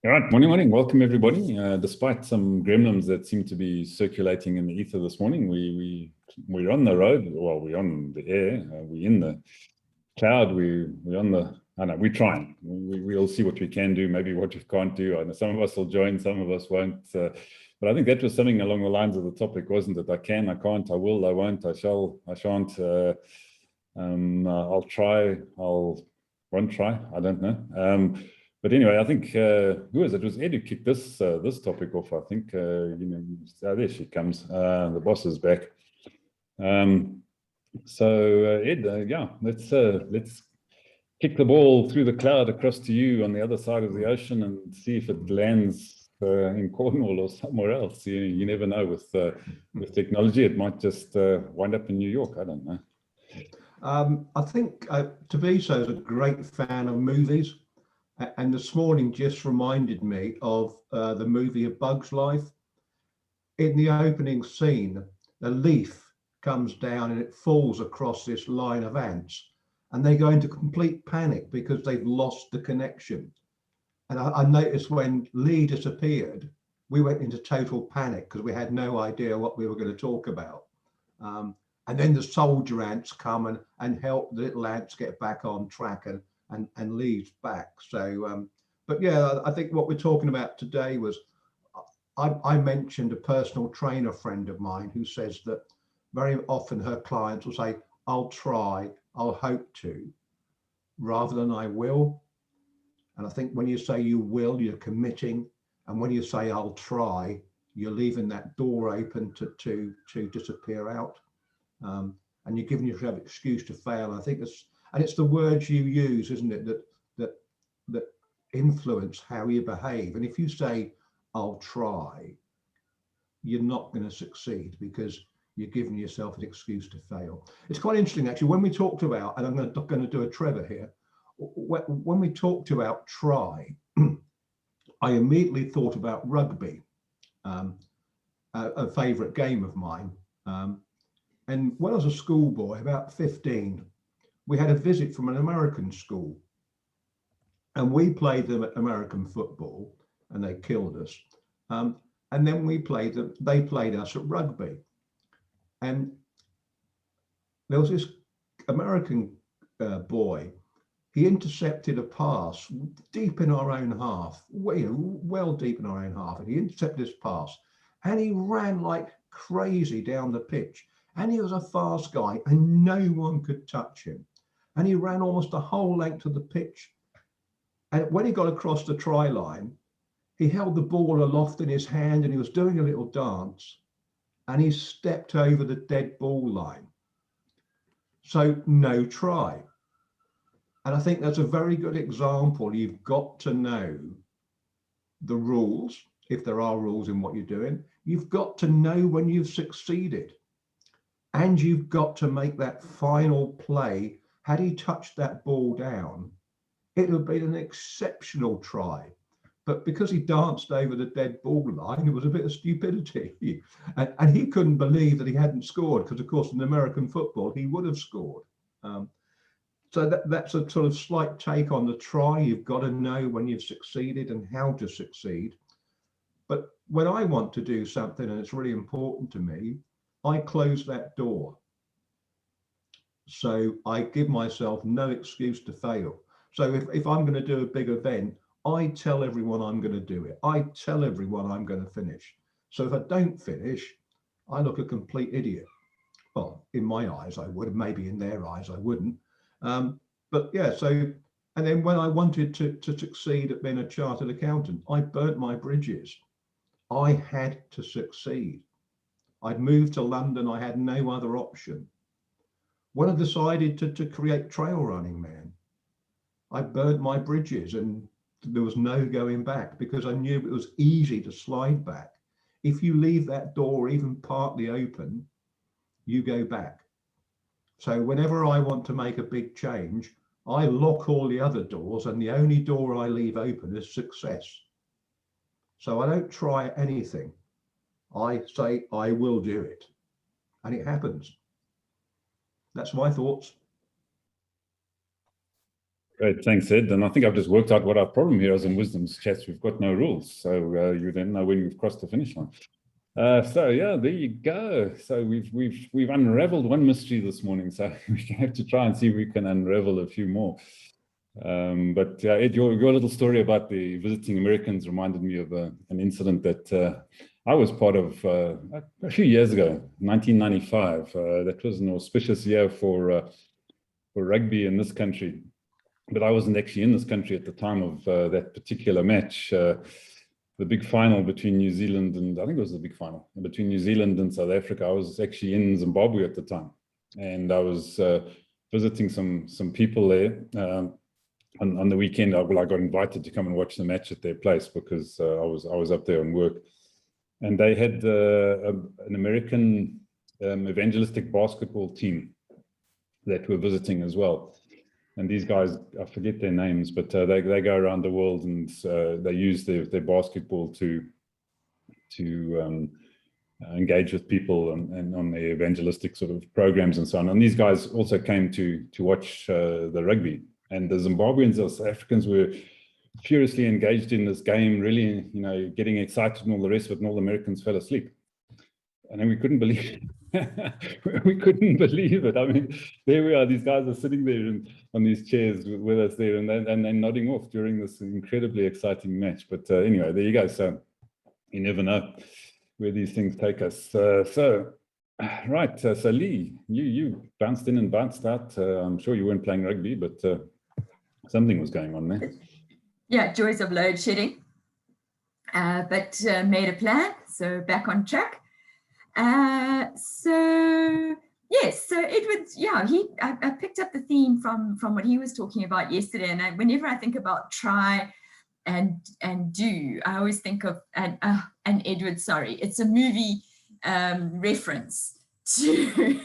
All right, morning, morning. Welcome, everybody. Despite some gremlins that seem to be circulating in the ether this morning, we're on the road. Well, we're on the air. We're in the cloud. We're on the. I know we're trying. We'll see what we can do. Maybe what we can't do. I know some of us will join, some of us won't. But I think that was something along the lines of the topic, wasn't it? I can, I can't, I will, I won't, I shall, I shan't. I'll try. Won't try. I don't know. But anyway, I think who was it? It was Ed who kicked this topic off. I think there she comes. The boss is back. So Ed, yeah, let's kick the ball through the cloud across to you on the other side of the ocean and see if it lands in Cornwall or somewhere else. You never know with technology. It might just wind up in New York. I don't know. I think Taviso is a great fan of movies. And this morning just reminded me of the movie A Bug's Life. In the opening scene, a leaf comes down and it falls across this line of ants, and they go into complete panic because they've lost the connection. And I noticed when Lee disappeared, we went into total panic because we had no idea what we were going to talk about. And then the soldier ants come and help the little ants get back on track and leaves back. So, but yeah, I think what we're talking about today was, I mentioned a personal trainer friend of mine who says that very often her clients will say, I'll try, I'll hope to, rather than I will. And I think when you say you will, you're committing. And when you say I'll try, you're leaving that door open to disappear out. And you're giving yourself an excuse to fail. I think it's the words you use, isn't it, that influence how you behave. And if you say, I'll try, you're not going to succeed because you're giving yourself an excuse to fail. It's quite interesting, actually, when we talked about, and I'm going to do a Trevor here, when we talked about try, I immediately thought about rugby, a favourite game of mine. And when I was a schoolboy, about 15, we had a visit from an American school, and we played them at American football, and they killed us. And then they played us at rugby. And there was this American boy. He intercepted a pass deep in our own half, well deep in our own half. And he intercepted this pass, and he ran like crazy down the pitch. And he was a fast guy, and no one could touch him. And he ran almost the whole length of the pitch. And when he got across the try line, he held the ball aloft in his hand and he was doing a little dance, and he stepped over the dead ball line. So no try. And I think that's a very good example. You've got to know the rules, if there are rules in what you're doing. You've got to know when you've succeeded. And you've got to make that final play. Had he touched that ball down, it would have been an exceptional try. But because he danced over the dead ball line, it was a bit of stupidity. And he couldn't believe that he hadn't scored, because, of course, in American football, he would have scored. So that's a sort of slight take on the try. You've got to know when you've succeeded and how to succeed. But when I want to do something and it's really important to me, I close that door. So I give myself no excuse to fail. So if I'm going to do a big event, I tell everyone I'm going to do it. I tell everyone I'm going to finish. So if I don't finish, I look a complete idiot. Well, in my eyes, I would. Maybe in their eyes, I wouldn't. But yeah, so, and then when I wanted to succeed at being a chartered accountant, I burnt my bridges. I had to succeed. I'd moved to London. I had no other option. When I decided to create trail running, man, I burnt my bridges and there was no going back, because I knew it was easy to slide back. If you leave that door even partly open, you go back. So whenever I want to make a big change, I lock all the other doors, and the only door I leave open is success. So I don't try anything. I say I will do it, and it happens. That's my thoughts. Great, thanks, Ed. And I think I've just worked out what our problem here is in Wisdom's chats. We've got no rules, so you then know when we've crossed the finish line. So yeah, there you go. So we've unraveled one mystery this morning. So we have to try and see if we can unravel a few more. But Ed, your little story about the visiting Americans reminded me of an incident that I was part of a few years ago, 1995. That was an auspicious year for rugby in this country. But I wasn't actually in this country at the time of that particular match. The big final between New Zealand and, I think it was the big final, between New Zealand and South Africa. I was actually in Zimbabwe at the time. And I was visiting some people there. On the weekend, I got invited to come and watch the match at their place because I was up there on work. And they had an American evangelistic basketball team that were visiting as well. And these guys, I forget their names, but they go around the world and they use their basketball to engage with people and on their evangelistic sort of programs and so on. And these guys also came to watch the rugby. And the Zimbabweans or South Africans were furiously engaged in this game, really, getting excited and all the rest of it, and all the Americans fell asleep. And then we couldn't believe it. I mean, there we are. These guys are sitting there on these chairs with us there, and they're nodding off during this incredibly exciting match. But anyway, there you go. So you never know where these things take us. Right. So Lee, you bounced in and bounced out. I'm sure you weren't playing rugby, but something was going on there. Yeah, joys of load shedding. But made a plan, so back on track. So Edward, yeah, I picked up the theme from what he was talking about yesterday, and whenever I think about try and do, I always think of and Edward, sorry, it's a movie reference to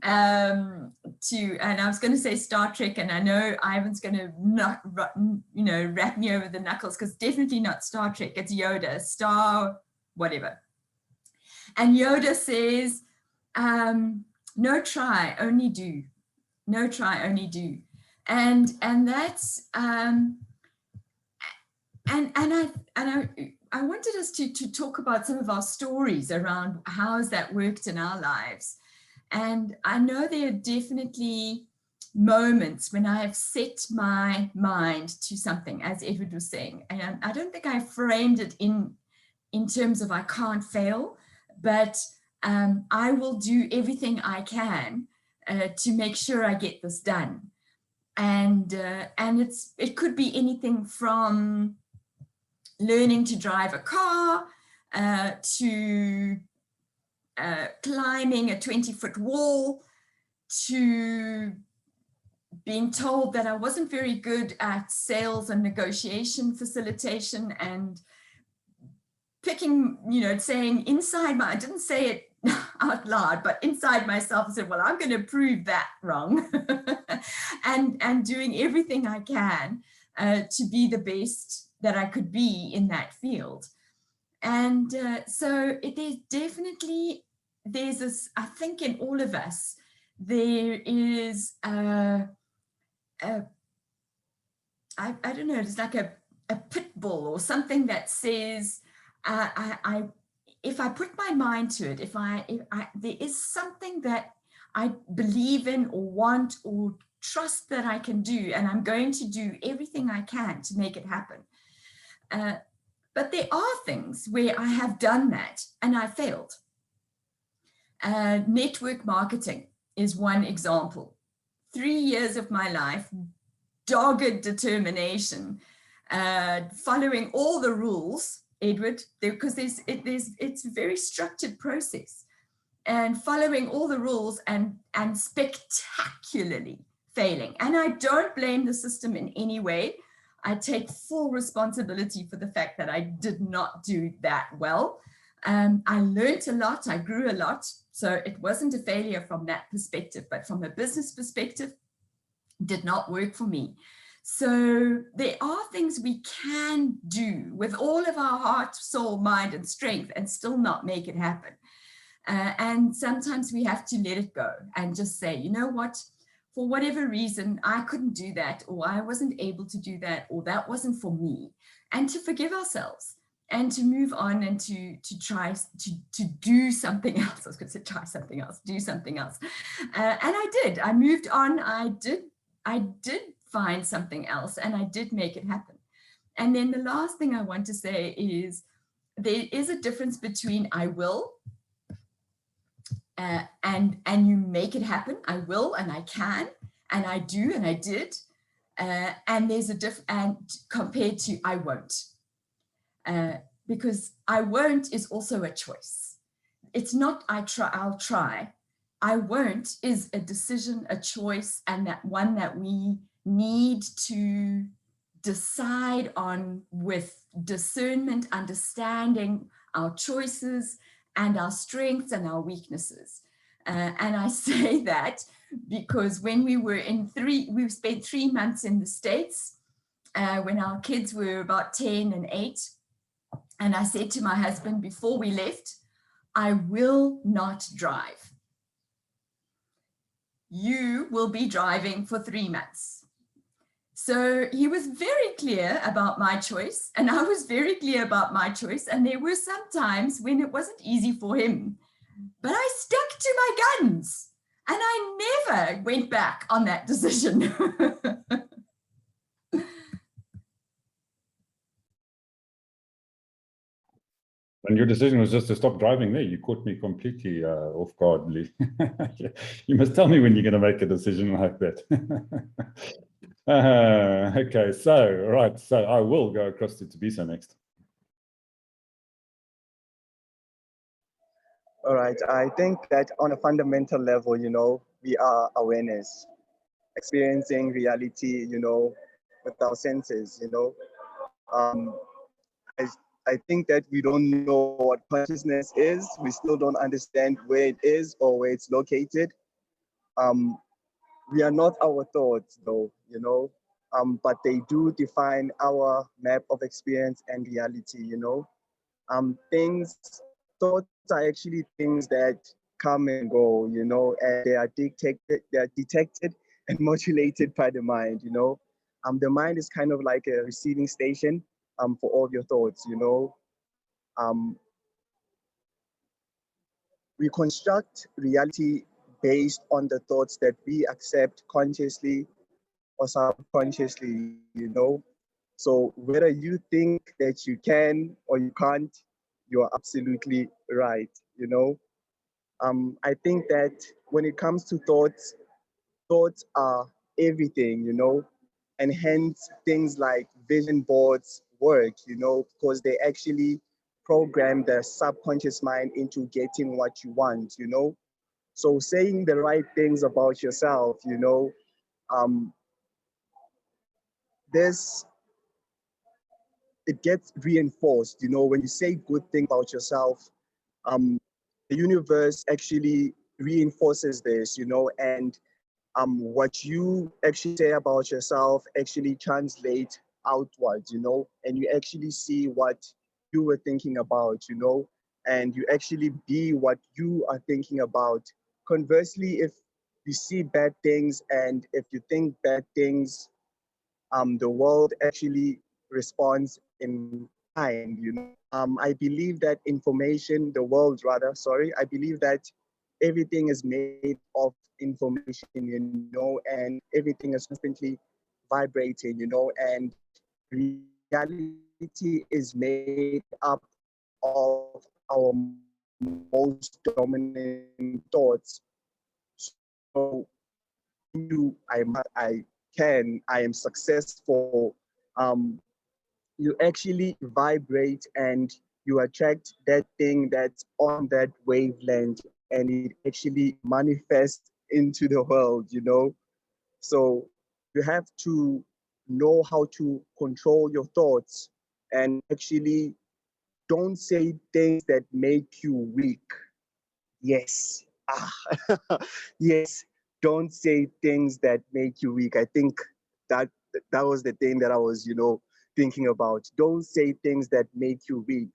and I was going to say Star Trek, and I know Ivan's going to not wrap me over the knuckles, because definitely not Star Trek, it's Yoda, Star whatever. And Yoda says, no try, only do. No try, only do. And that's I wanted us to talk about some of our stories around how has that worked in our lives. And I know there are definitely moments when I have set my mind to something, as Edward was saying. And I don't think I framed it in terms of I can't fail, but I will do everything I can to make sure I get this done. And it could be anything from learning to drive a car to climbing a 20-foot wall, to being told that I wasn't very good at sales and negotiation facilitation, and picking, saying inside I didn't say it out loud, but inside myself I said, well, I'm going to prove that wrong. and doing everything I can to be the best that I could be in that field. And so there's this, I think in all of us, there is I don't know, it's like a pit bull or something that says, if I put my mind to it, if there is something that I believe in or want or trust that I can do, and I'm going to do everything I can to make it happen. But there are things where I have done that and I failed. Network marketing is one example. 3 years of my life, dogged determination, following all the rules, Edward, because it's a very structured process, and following all the rules and spectacularly failing. And I don't blame the system in any way. I take full responsibility for the fact that I did not do that well. I learned a lot, I grew a lot. So it wasn't a failure from that perspective, but from a business perspective, it did not work for me. So there are things we can do with all of our heart, soul, mind, and strength and still not make it happen. And sometimes we have to let it go and just say, you know what, for whatever reason, I couldn't do that, or I wasn't able to do that, or that wasn't for me, and to forgive ourselves and to move on and to try to do something else. I was going to say try something else, do something else. And I did. I moved on. I did find something else, and I did make it happen. And then the last thing I want to say is there is a difference between I will and you make it happen. I will and I can and I do and I did. And there's a difference, and compared to I won't. Because I won't is also a choice. It's not I'll try. I won't is a decision, a choice, and that one that we need to decide on with discernment, understanding our choices and our strengths and our weaknesses. And I say that because when we spent 3 months in the States when our kids were about 10 and 8. And I said to my husband before we left, I will not drive. You will be driving for 3 months. So he was very clear about my choice, and I was very clear about my choice. And there were some times when it wasn't easy for him, but I stuck to my guns and I never went back on that decision. And your decision was just to stop driving there. You caught me completely off guard, Lee. You must tell me when you're going to make a decision like that. Okay, so I will go across to Thabisa next. All right, I think that on a fundamental level, we are awareness, experiencing reality, with our senses, I think that we don't know what consciousness is. We still don't understand where it is or where it's located. We are not our thoughts though, but they do define our map of experience and reality, thoughts are actually things that come and go, and they are detected and modulated by the mind, the mind is kind of like a receiving station for all your thoughts, we construct reality based on the thoughts that we accept consciously or subconsciously, So whether you think that you can or you can't, you are absolutely right, I think that when it comes to thoughts are everything, and hence things like vision boards work, because they actually program the subconscious mind into getting what you want, So saying the right things about yourself, it gets reinforced, when you say good things about yourself, the universe actually reinforces this, and what you actually say about yourself actually translate outwards, and you actually see what you were thinking about, and you actually be what you are thinking about. Conversely, if you see bad things and if you think bad things, the world actually responds in kind, I believe that I believe that everything is made of information, and everything is constantly vibrating, and reality is made up of our most dominant thoughts. So I am successful, you actually vibrate and you attract that thing that's on that wavelength, and it actually manifests into the world, So you have to know how to control your thoughts and actually don't say things that make you weak. Yes. Yes. Don't say things that make you weak. I think that was the thing that I was, thinking about. Don't say things that make you weak.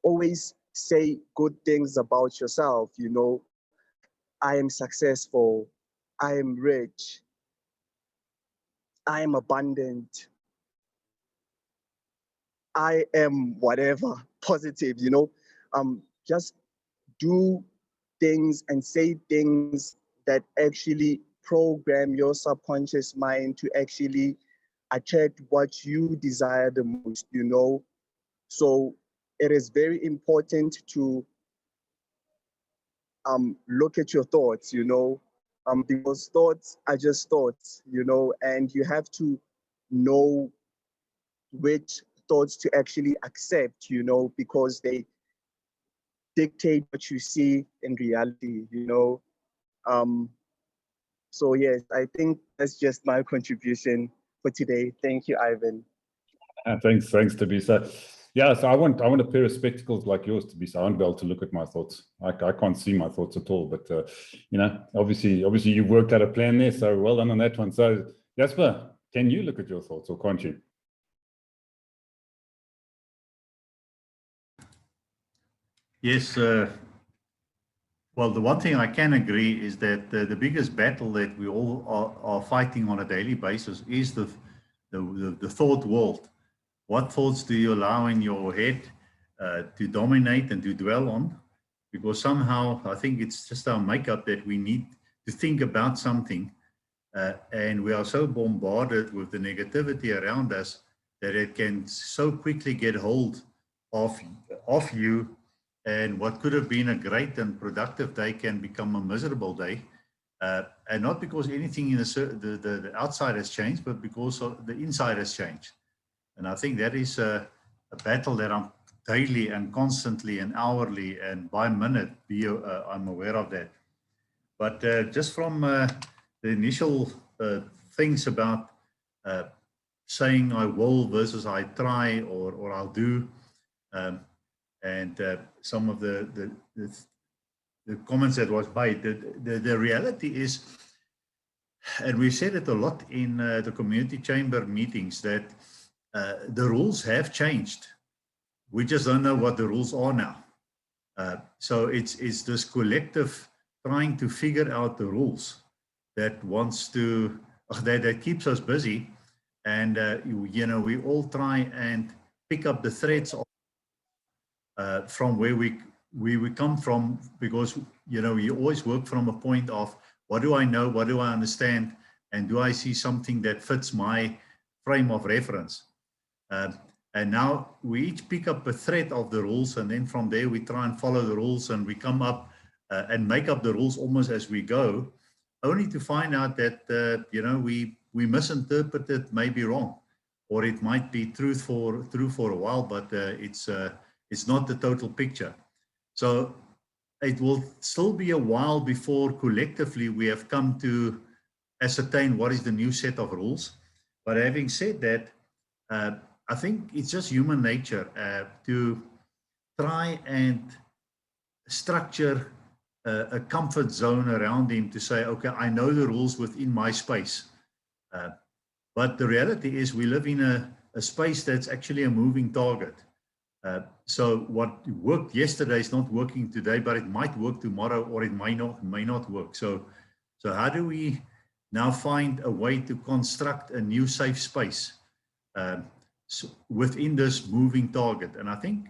Always say good things about yourself, like I am successful, I am rich, I am abundant, I am whatever, positive, just do things and say things that actually program your subconscious mind to actually attract what you desire the most. So it is very important to look at your thoughts, because thoughts are just thoughts, and you have to know which thoughts to actually accept, because they dictate what you see in reality. Um, so yes, I think that's just my contribution for today. Thank you, Ivan. Thanks, Tabisa. Yeah, so I want a pair of spectacles like yours, Tabisa. I won't be able to look at my thoughts. I can't see my thoughts at all. But obviously you've worked out a plan there. So well done on that one. So Jasper, can you look at your thoughts, or can't you? Yes. Well, the one thing I can agree is that the biggest battle that we all are fighting on a daily basis is the thought world. What thoughts do you allow in your head to dominate and to dwell on? Because somehow I think it's just our makeup that we need to think about something, and we are so bombarded with the negativity around us that it can so quickly get hold of you, and what could have been a great and productive day can become a miserable day. And not because anything in the outside has changed, but because the inside has changed. And I think that is a battle that I'm daily and constantly and hourly and by minute I'm aware of that. But just from the initial things about saying I will versus I try or I'll do, and some of the comments that was made, the reality is, and we said it a lot in the community chamber meetings, that the rules have changed. We just don't know what the rules are now. So it's this collective trying to figure out the rules that that keeps us busy, and we all try and pick up the threads from where we come from, because you always work from a point of what do I know, what do I understand, and do I see something that fits my frame of reference. And now we each pick up a thread of the rules, and then from there we try and follow the rules, and we come up and make up the rules almost as we go, only to find out that we misinterpret it, maybe wrong, or it might be true for a while, but it's not the total picture. So it will still be a while before collectively we have come to ascertain what is the new set of rules. But having said that, I think it's just human nature to try and structure a comfort zone around him, to say, okay, I know the rules within my space. But the reality is we live in a space that's actually a moving target. So what worked yesterday is not working today, but it might work tomorrow, or it may not work. So how do we now find a way to construct a new safe space within this moving target? And I think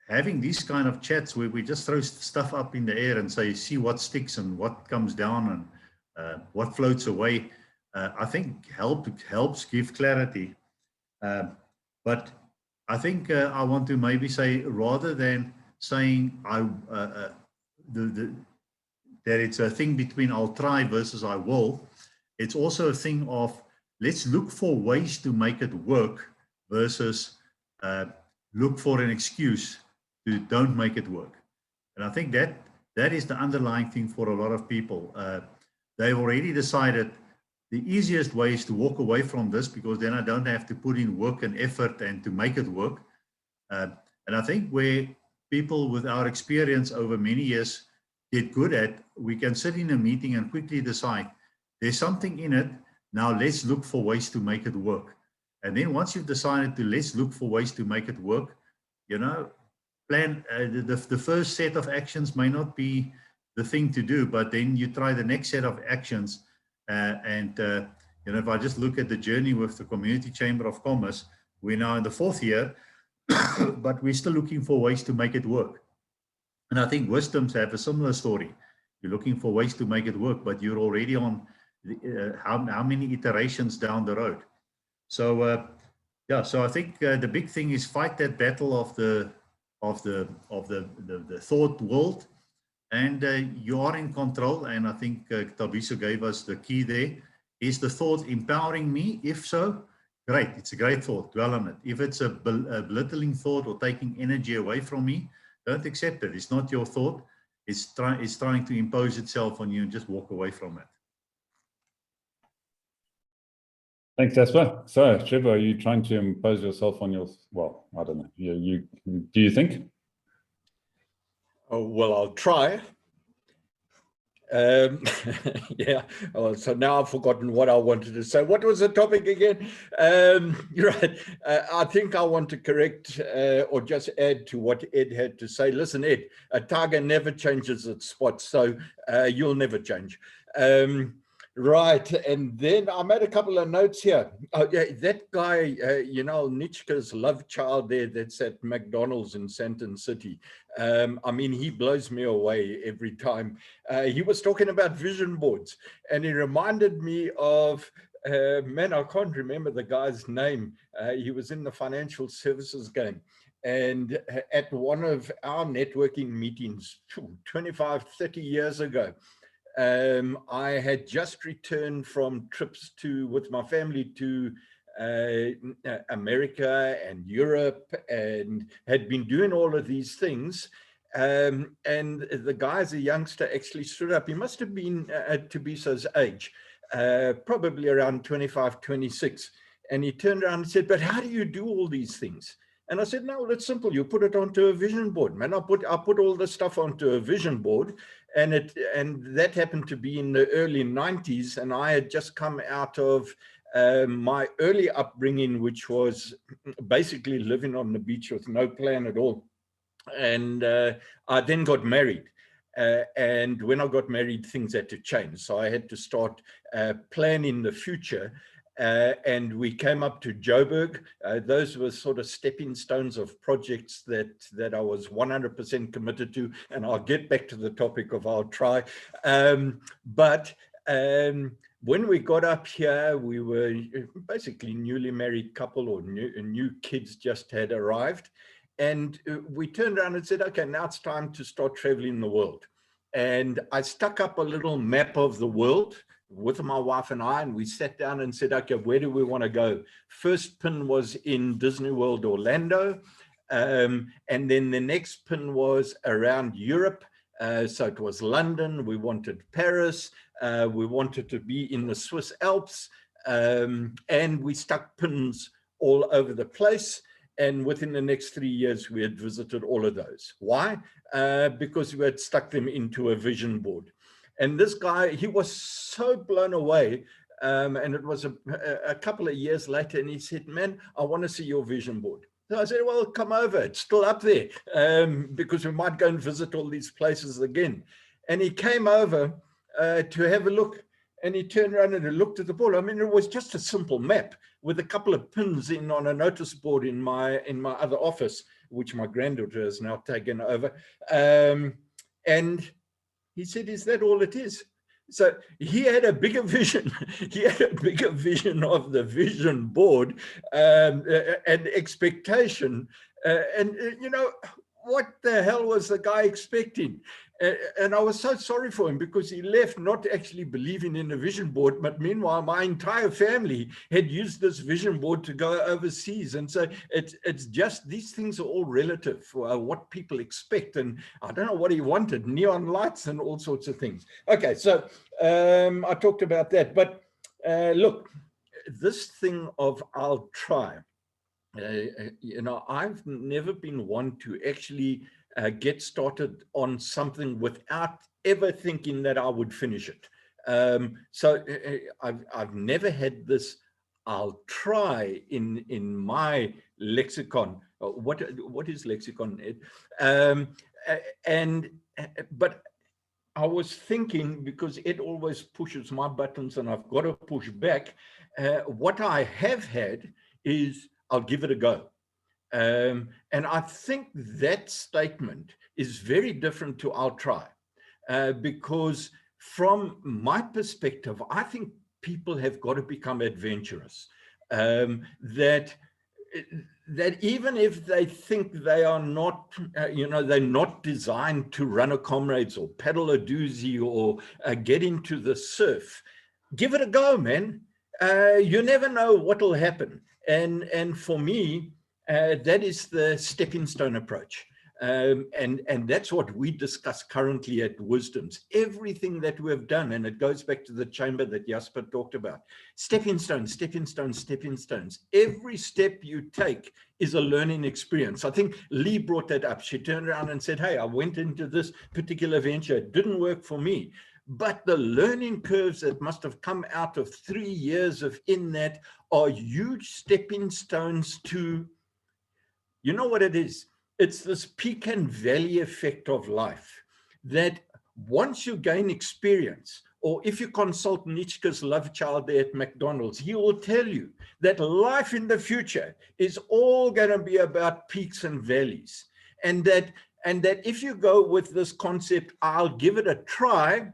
having these kind of chats where we just throw stuff up in the air and say, see what sticks and what comes down and what floats away, I think helps give clarity. But I think I want to maybe say, rather than saying that it's a thing between I'll try versus I will, it's also a thing of let's look for ways to make it work versus look for an excuse to don't make it work. And I think that is the underlying thing for a lot of people. They've already decided the easiest way is to walk away from this, because then I don't have to put in work and effort and to make it work. And I think where people with our experience over many years get good at, we can sit in a meeting and quickly decide there's something in it. Now let's look for ways to make it work. And then once you've decided to let's look for ways to make it work, plan the first set of actions may not be the thing to do, but then you try the next set of actions You know, if I just look at the journey with the Community Chamber of Commerce, we're now in the 4th year, but we're still looking for ways to make it work. And I think Wisdoms have a similar story. You're looking for ways to make it work, but you're already on how many iterations down the road. So yeah, so I think the big thing is fight that battle of the thought world, and you are in control. And I think Tabiso gave us the key there. Is the thought empowering me? If so, great. It's a great thought. Dwell on it. If it's a belittling thought or taking energy away from me, don't accept it. It's not your thought. It's trying to impose itself on you, and just walk away from it. Thanks, Jasper. So, Trevor, are you trying to impose yourself on your, well, I don't know. Do you think? Oh, well, I'll try. Yeah, oh, so now I've forgotten what I wanted to say. What was the topic again? You're right. I think I want to correct or just add to what Ed had to say. Listen, Ed, a tiger never changes its spots, so you'll never change. Right, and then I made a couple of notes here. Oh, yeah, that guy, you know, Nitschke's love child there that's at McDonald's in Sandton City. I mean, he blows me away every time. He was talking about vision boards, and he reminded me of, man, I can't remember the guy's name. He was in the financial services game. And at one of our networking meetings, 25, 30 years ago, I had just returned from trips with my family to America and Europe, and had been doing all of these things. And the guy, as a youngster, actually stood up. He must have been Tabiso's age, probably around 25, 26. And he turned around and said, "But how do you do all these things?" And I said, "No, well, it's simple. You put it onto a vision board, man. I put all this stuff onto a vision board." And that happened to be in the early 90s. And I had just come out of my early upbringing, which was basically living on the beach with no plan at all. And I then got married. And when I got married, things had to change. So I had to start planning the future. And we came up to Joburg. Those were sort of stepping stones of projects that I was 100% committed to. And I'll get back to the topic of I'll try. But when we got up here, we were basically newly married couple, or new kids just had arrived. And we turned around and said, okay, now it's time to start traveling the world. And I stuck up a little map of the world with my wife and I, and we sat down and said, okay, where do we want to go? First pin was in Disney World Orlando. And then the next pin was around Europe. So it was London. We wanted Paris. We wanted to be in the Swiss Alps. And we stuck pins all over the place. And within the next 3 years, we had visited all of those. Why? Because we had stuck them into a vision board. And this guy, he was so blown away. And it was a couple of years later, and he said, "Man, I want to see your vision board." So I said, "Well, come over. It's still up there because we might go and visit all these places again." And he came over to have a look, and he turned around and he looked at the board. I mean, it was just a simple map with a couple of pins in on a notice board in my other office, which my granddaughter has now taken over. And he said, "Is that all it is?" So he had a bigger vision. He had a bigger vision of the vision board and expectation. And you know, what the hell was the guy expecting? And I was so sorry for him, because he left not actually believing in the vision board, but meanwhile, my entire family had used this vision board to go overseas. And so it's just, these things are all relative for what people expect. And I don't know what he wanted, neon lights and all sorts of things. Okay, so I talked about that. But look, this thing of I'll try, you know, I've never been one to actually get started on something without ever thinking that I would finish it. So I've never had this "I'll try" in my lexicon. What is lexicon, Ed? But I was thinking, because it always pushes my buttons and I've got to push back. What I have had is, I'll give it a go. And I think that statement is very different to I'll try. Because from my perspective, I think people have got to become adventurous. That even if they think they are not, they're not designed to run a comrades or paddle a doozy or get into the surf, give it a go, man. You never know what will happen. And for me, that is the stepping stone approach. And that's what we discuss currently at Wisdoms. Everything that we have done, and it goes back to the chamber that Jasper talked about. Stepping stones, stepping stones, stepping stones. Every step you take is a learning experience. I think Lee brought that up. She turned around and said, hey, I went into this particular venture. It didn't work for me. But the learning curves that must have come out of 3 years of in that are huge stepping stones to, you know what it is? It's this peak and valley effect of life, that once you gain experience, or if you consult Nietzsche's love child there at McDonald's, he will tell you that life in the future is all going to be about peaks and valleys. And that if you go with this concept, I'll give it a try,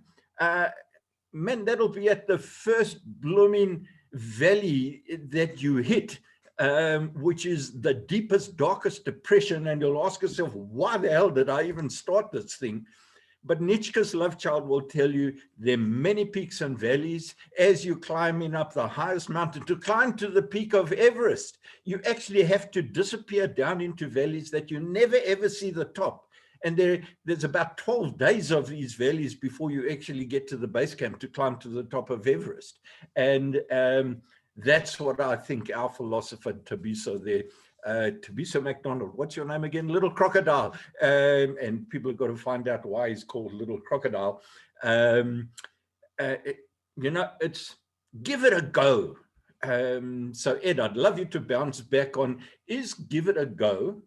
man, that'll be at the first blooming valley that you hit. Which is the deepest, darkest depression, and you'll ask yourself, why the hell did I even start this thing? But Nietzsche's love child will tell you there are many peaks and valleys. As you're climbing up the highest mountain, to climb to the peak of Everest, you actually have to disappear down into valleys that you never ever see the top. And there's about 12 days of these valleys before you actually get to the base camp to climb to the top of Everest. And that's what I think our philosopher, Thabiso there, Thabiso McDonald, what's your name again? Little Crocodile. And people have got to find out why he's called Little Crocodile. It's give it a go. So Ed, I'd love you to bounce back on, is give it a go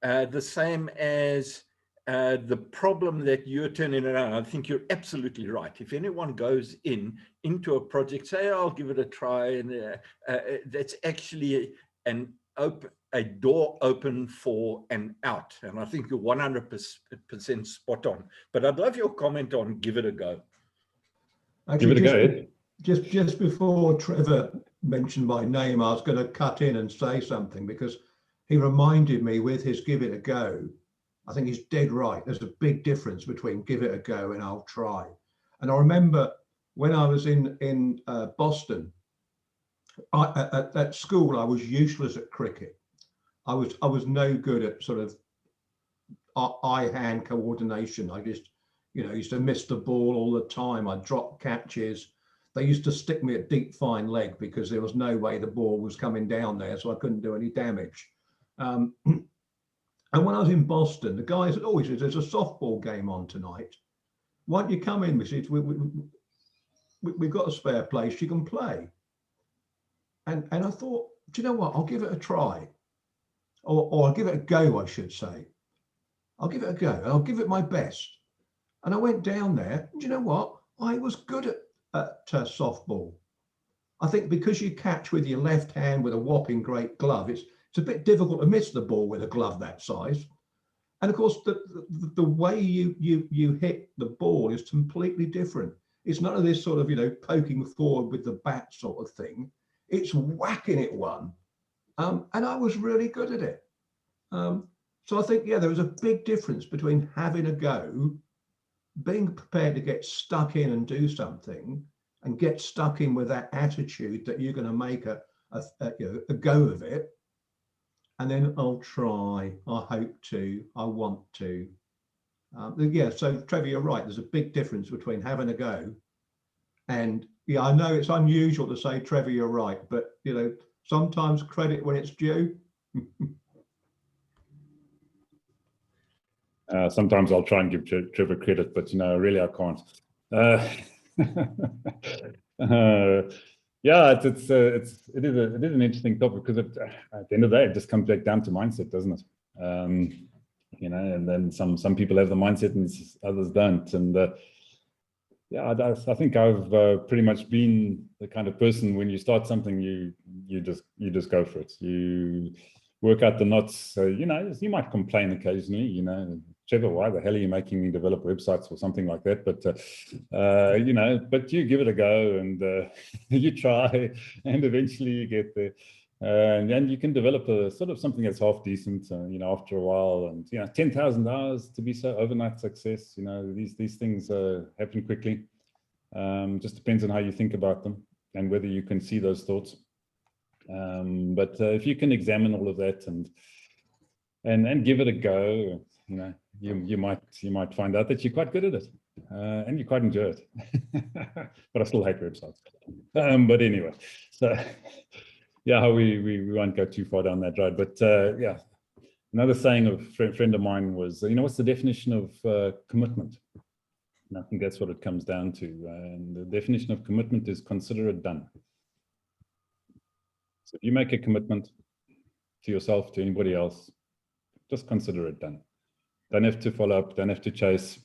the same as the problem that you're turning around? I think you're absolutely right. If anyone goes into a project, say, I'll give it a try, and that's actually a door open for an out. And I think you're 100% spot on. But I'd love your comment on give it a go. Actually, give it a go, Ed. Just before Trevor mentioned my name, I was going to cut in and say something, because he reminded me with his give it a go. I think he's dead right. There's a big difference between give it a go and I'll try. And I remember when I was in Boston, at school, I was useless at cricket. I was no good at sort of eye-hand coordination. I just, used to miss the ball all the time. I'd drop catches. They used to stick me at deep fine leg because there was no way the ball was coming down there, so I couldn't do any damage. And when I was in Boston, the guys had always said, there's a softball game on tonight. Why don't you come in? We said, we've got a spare place, you can play. And I thought, do you know what? I'll give it a try. Or I'll give it a go, I should say. I'll give it a go. And I'll give it my best. And I went down there. And do you know what? I was good at softball. I think because you catch with your left hand with a whopping great glove, it's a bit difficult to miss the ball with a glove that size. And of course, the way you hit the ball is completely different. It's none of this sort of, poking forward with the bat sort of thing. It's whacking it one. And I was really good at it. So I think, there was a big difference between having a go, being prepared to get stuck in and do something, and get stuck in with that attitude that you're going to make a go of it. And then I'll try, I hope to, I want to. So Trevor, you're right. There's a big difference between having a go and, I know it's unusual to say, Trevor, you're right, but, sometimes credit when it's due. Sometimes I'll try and give Trevor credit, but, really I can't. Yeah, it is an interesting topic, because at the end of the day, it just comes back down to mindset, doesn't it? And then some people have the mindset and others don't. And Yeah, I think I've pretty much been the kind of person, when you start something, you just go for it. You work out the knots. So, you know, you might complain occasionally, you know, Trevor, why the hell are you making me develop websites or something like that? But, you know, but you give it a go, and you try, and eventually you get there. And then you can develop a sort of something that's half decent, you know, after a while. And, you know, 10,000 hours to be so overnight success, you know, these things happen quickly. Just depends on how you think about them and whether you can see those thoughts. But if you can examine all of that and give it a go, you know, you might find out that you're quite good at it, and you quite enjoy it. But I still hate websites. But anyway, so yeah, we won't go too far down that road. But yeah, another saying of a friend of mine was, you know, what's the definition of commitment? And I think that's what it comes down to. And the definition of commitment is consider it done. So if you make a commitment to yourself, to anybody else, just consider it done. Don't have to follow up, don't have to chase.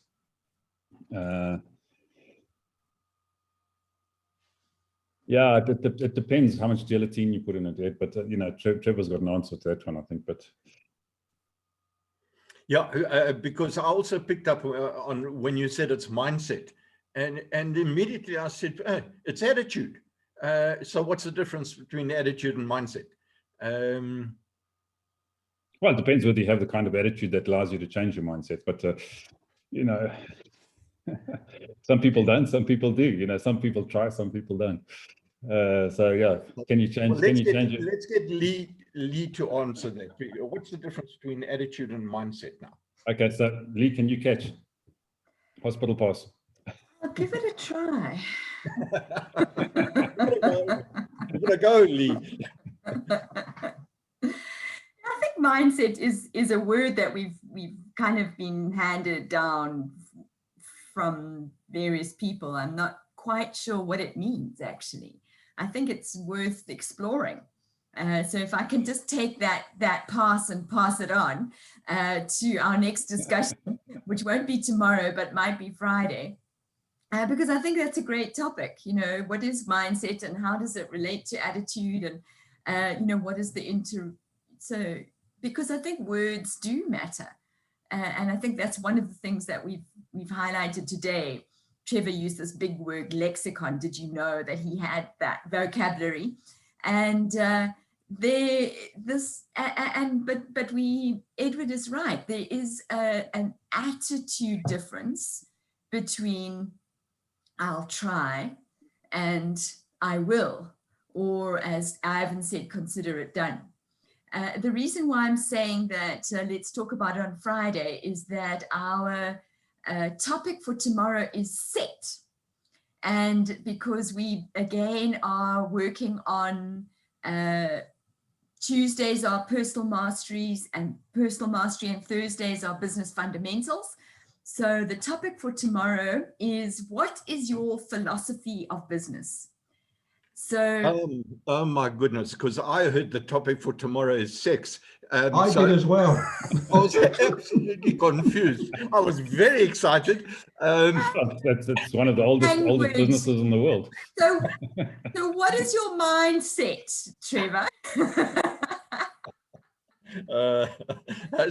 Yeah, it depends how much gelatine you put in it, but you know, Trevor's got an answer to that one, I think. But yeah, because I also picked up on when you said it's mindset, and immediately I said, it's attitude. So what's the difference between attitude and mindset? Well, it depends whether you have the kind of attitude that allows you to change your mindset. But you know, some people don't, some people do. You know, some people try, some people don't. So yeah, can you change? Well, can you change it? Let's get Lee to answer that. What's the difference between attitude and mindset now? Okay, so Lee, can you catch? Hospital pass. I'll give it a try. Give it a go, Lee. I think mindset is a word that we've kind of been handed down from various people. I'm not quite sure what it means, actually. I think it's worth exploring. So if I can just take that pass and pass it on to our next discussion, which won't be tomorrow, but might be Friday, because I think that's a great topic. You know, what is mindset and how does it relate to attitude, and you know, what is the so because I think words do matter, and I think that's one of the things that we've highlighted today. Trevor used this big word lexicon. Did you know that he had that vocabulary? And Edward is right. There is an attitude difference between I'll try and I will, or as Ivan said, consider it done. The reason why I'm saying that let's talk about it on Friday is that our topic for tomorrow is set. And because we, again, are working on Tuesdays are personal mastery, and Thursdays are business fundamentals. So the topic for tomorrow is, what is your philosophy of business? So, oh my goodness, because I heard the topic for tomorrow is sex. I did as well. I was absolutely confused. I was very excited. It's one of the oldest businesses in the world. So what is your mindset, Trevor?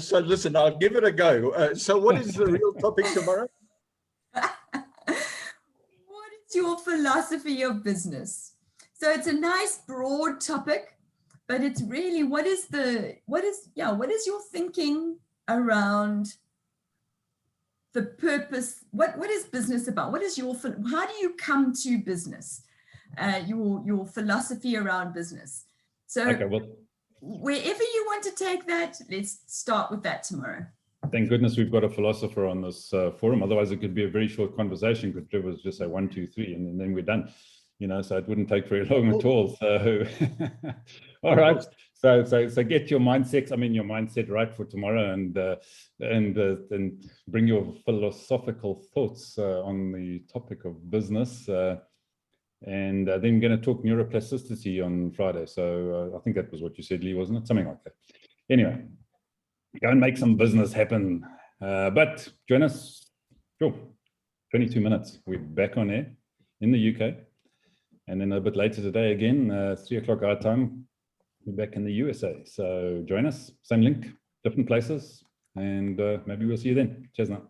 So listen, I'll give it a go. So what is the real topic tomorrow? What is your philosophy of business? So it's a nice broad topic, but it's really what is your thinking around the purpose? What is business about? What is how do you come to business? Your philosophy around business. So okay, well, wherever you want to take that, let's start with that tomorrow. Thank goodness we've got a philosopher on this forum. Otherwise, it could be a very short conversation. Because Trevor was just say 1, 2, 3, and then we're done. You know, so it wouldn't take very long at all. So, all right. So get your mindset right for tomorrow, and bring your philosophical thoughts on the topic of business. And then we're going to talk neuroplasticity on Friday. So I think that was what you said, Lee, wasn't it? Something like that. Anyway, go and make some business happen. But join us. Sure. 22 minutes. We're back on air in the UK. And then a bit later today again, 3 o'clock our time, we're back in the USA. So join us, same link, different places, and maybe we'll see you then. Cheers now.